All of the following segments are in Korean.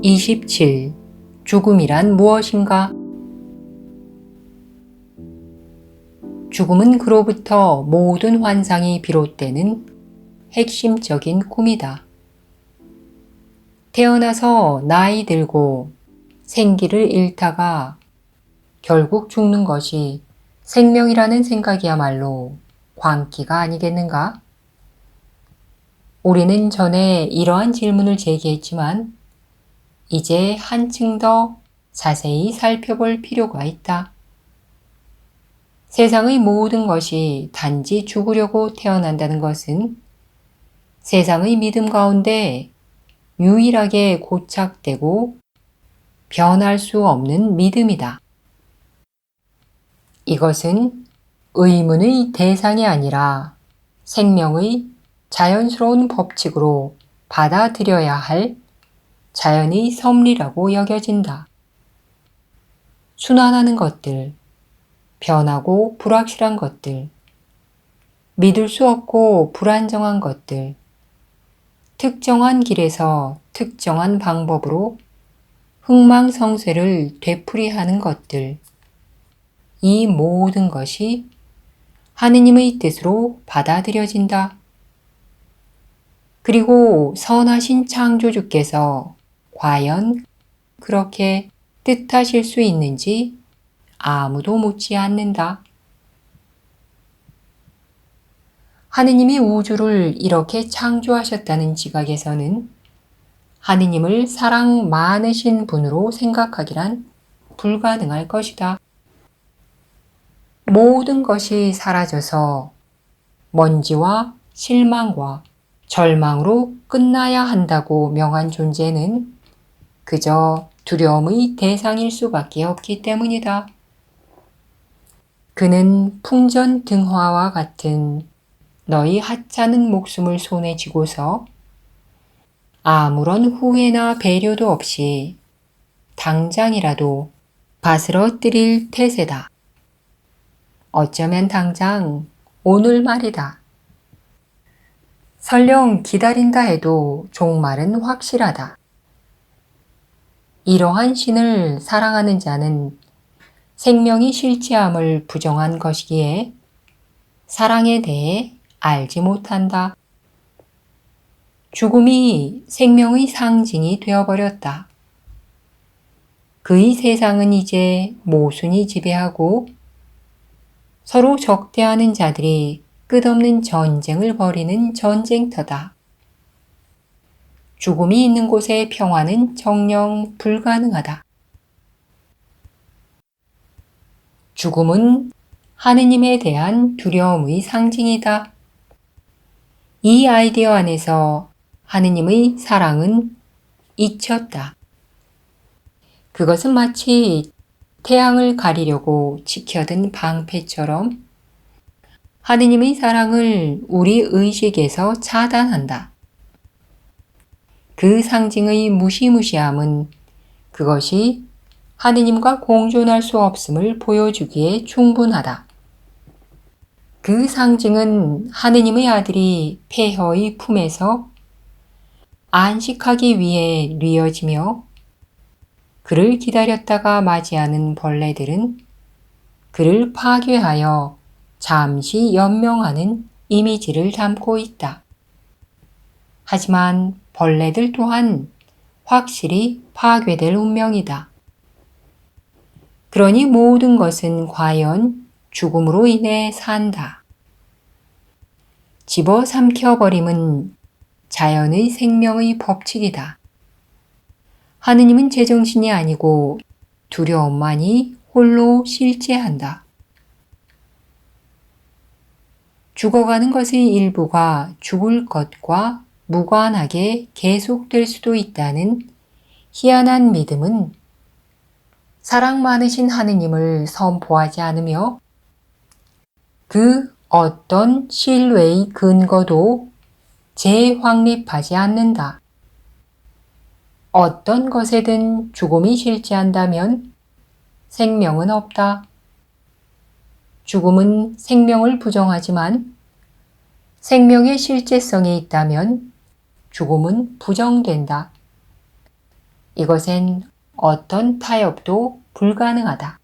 27. 죽음이란 무엇인가? 죽음은 그로부터 모든 환상이 비롯되는 핵심적인 꿈이다. 태어나서 나이 들고 생기를 잃다가 결국 죽는 것이 생명이라는 생각이야말로 광기가 아니겠는가? 우리는 전에 이러한 질문을 제기했지만 이제 한층 더 자세히 살펴볼 필요가 있다. 세상의 모든 것이 단지 죽으려고 태어난다는 것은 세상의 믿음 가운데 유일하게 고착되고 변할 수 없는 믿음이다. 이것은 의문의 대상이 아니라 생명의 자연스러운 법칙으로 받아들여야 할 자연의 섭리라고 여겨진다. 순환하는 것들, 변하고 불확실한 것들, 믿을 수 없고 불안정한 것들, 특정한 길에서 특정한 방법으로 흥망성쇠를 되풀이하는 것들, 이 모든 것이 하느님의 뜻으로 받아들여진다. 그리고 선하신 창조주께서 과연 그렇게 뜻하실 수 있는지 아무도 묻지 않는다. 하느님이 우주를 이렇게 창조하셨다는 지각에서는 하느님을 사랑 많으신 분으로 생각하기란 불가능할 것이다. 모든 것이 사라져서 먼지와 실망과 절망으로 끝나야 한다고 명한 존재는 그저 두려움의 대상일 수밖에 없기 때문이다. 그는 풍전등화와 같은 너희 하찮은 목숨을 손에 쥐고서 아무런 후회나 배려도 없이 당장이라도 바스러뜨릴 태세다. 어쩌면 당장 오늘 말이다. 설령 기다린다 해도 종말은 확실하다. 이러한 신을 사랑하는 자는 생명이 실체함을 부정한 것이기에 사랑에 대해 알지 못한다. 죽음이 생명의 상징이 되어버렸다. 그의 세상은 이제 모순이 지배하고 서로 적대하는 자들이 끝없는 전쟁을 벌이는 전쟁터다. 죽음이 있는 곳의 평화는 정녕 불가능하다. 죽음은 하느님에 대한 두려움의 상징이다. 이 아이디어 안에서 하느님의 사랑은 잊혔다. 그것은 마치 태양을 가리려고 지켜든 방패처럼 하느님의 사랑을 우리 의식에서 차단한다. 그 상징의 무시무시함은 그것이 하느님과 공존할 수 없음을 보여주기에 충분하다. 그 상징은 하느님의 아들이 폐허의 품에서 안식하기 위해 뉘어지며 그를 기다렸다가 맞이하는 벌레들은 그를 파괴하여 잠시 연명하는 이미지를 담고 있다. 하지만 벌레들 또한 확실히 파괴될 운명이다. 그러니 모든 것은 과연 죽음으로 인해 산다. 집어삼켜버림은 자연의 생명의 법칙이다. 하느님은 제정신이 아니고 두려움만이 홀로 실제한다. 죽어가는 것의 일부가 죽을 것과 무관하게 계속될 수도 있다는 희한한 믿음은 사랑 많으신 하느님을 선포하지 않으며 그 어떤 신뢰의 근거도 재확립하지 않는다. 어떤 것에든 죽음이 실제한다면 생명은 없다. 죽음은 생명을 부정하지만 생명의 실제성이 있다면 죽음은 부정된다. 이것엔 어떤 타협도 불가능하다.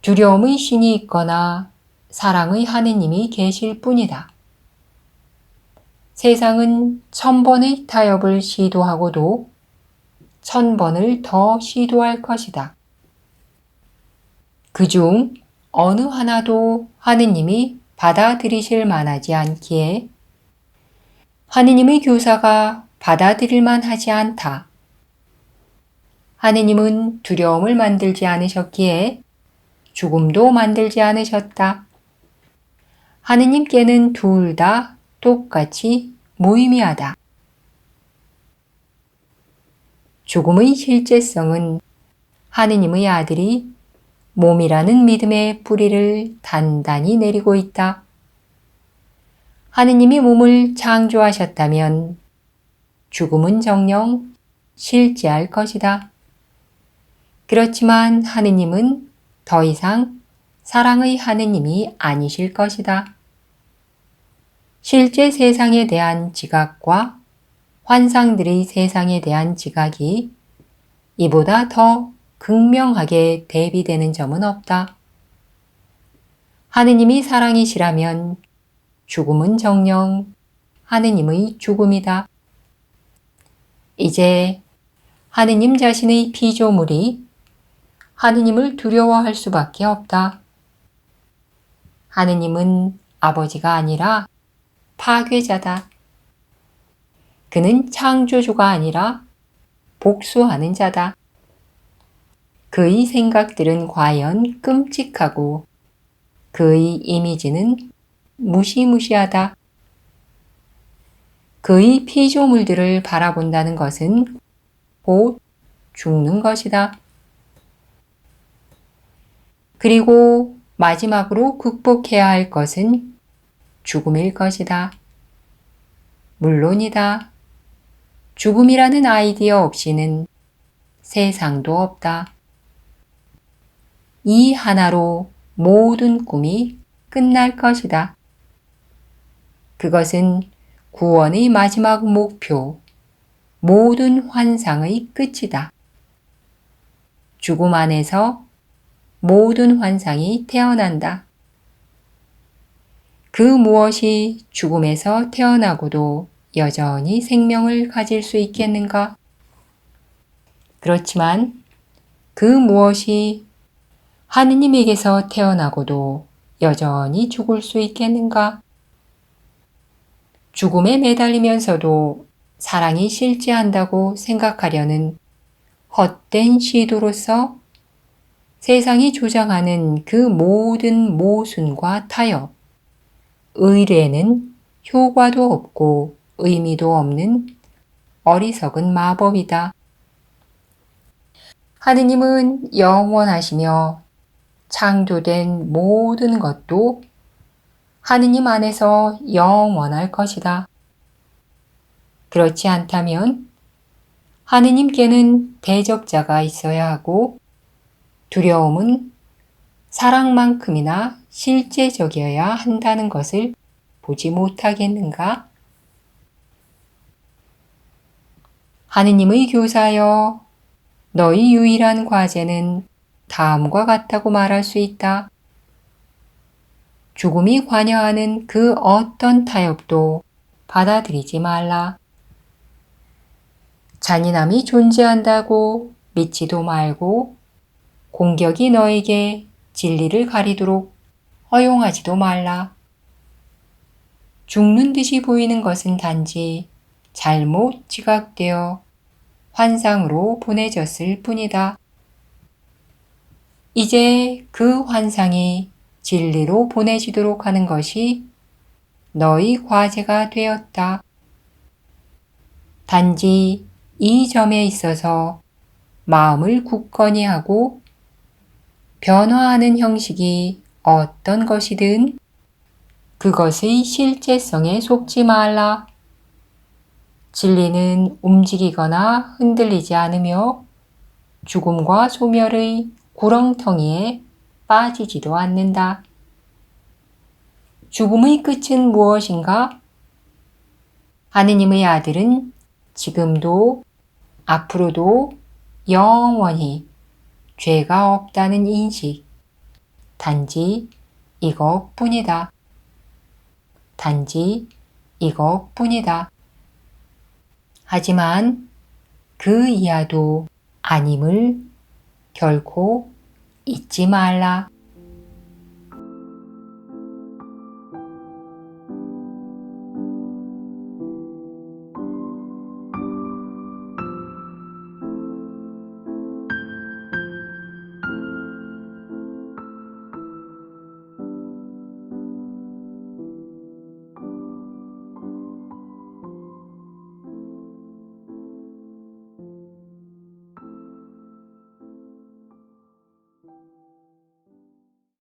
두려움의 신이 있거나 사랑의 하느님이 계실 뿐이다. 세상은 1000번의 타협을 시도하고도 1000번을 더 시도할 것이다. 그중 어느 하나도 하느님이 받아들이실 만하지 않기에 하느님의 교사가 받아들일 만하지 않다. 하느님은 두려움을 만들지 않으셨기에 죽음도 만들지 않으셨다. 하느님께는 둘 다 똑같이 무의미하다. 죽음의 실제성은 하느님의 아들이 몸이라는 믿음의 뿌리를 단단히 내리고 있다. 하느님이 몸을 창조하셨다면 죽음은 정녕 실제할 것이다. 그렇지만 하느님은 더 이상 사랑의 하느님이 아니실 것이다. 실제 세상에 대한 지각과 환상들의 세상에 대한 지각이 이보다 더 극명하게 대비되는 점은 없다. 하느님이 사랑이시라면 죽음은 정녕 하느님의 죽음이다. 이제 하느님 자신의 피조물이 하느님을 두려워할 수밖에 없다. 하느님은 아버지가 아니라 파괴자다. 그는 창조주가 아니라 복수하는 자다. 그의 생각들은 과연 끔찍하고 그의 이미지는 무시무시하다. 그의 피조물들을 바라본다는 것은 곧 죽는 것이다. 그리고 마지막으로 극복해야 할 것은 죽음일 것이다. 물론이다. 죽음이라는 아이디어 없이는 세상도 없다. 이 하나로 모든 꿈이 끝날 것이다. 그것은 구원의 마지막 목표, 모든 환상의 끝이다. 죽음 안에서 모든 환상이 태어난다. 그 무엇이 죽음에서 태어나고도 여전히 생명을 가질 수 있겠는가? 그렇지만 그 무엇이 하느님에게서 태어나고도 여전히 죽을 수 있겠는가? 죽음에 매달리면서도 사랑이 실제한다고 생각하려는 헛된 시도로서 세상이 주장하는 그 모든 모순과 타협, 의례는 효과도 없고 의미도 없는 어리석은 마법이다. 하느님은 영원하시며 창조된 모든 것도 하느님 안에서 영원할 것이다. 그렇지 않다면 하느님께는 대적자가 있어야 하고 두려움은 사랑만큼이나 실제적이어야 한다는 것을 보지 못하겠는가? 하느님의 교사여, 너희 유일한 과제는 다음과 같다고 말할 수 있다. 죽음이 관여하는 그 어떤 타협도 받아들이지 말라. 잔인함이 존재한다고 믿지도 말고 공격이 너에게 진리를 가리도록 허용하지도 말라. 죽는 듯이 보이는 것은 단지 잘못 지각되어 환상으로 보내졌을 뿐이다. 이제 그 환상이 진리로 보내지도록 하는 것이 너희 과제가 되었다. 단지 이 점에 있어서 마음을 굳건히 하고 변화하는 형식이 어떤 것이든 그것의 실제성에 속지 말라. 진리는 움직이거나 흔들리지 않으며 죽음과 소멸의 구렁텅이에 빠지지도 않는다. 죽음의 끝은 무엇인가? 하느님의 아들은 지금도 앞으로도 영원히 죄가 없다는 인식. 단지 이것뿐이다. 단지 이것뿐이다. 하지만 그 이하도 아님을 결코 잊지 말라.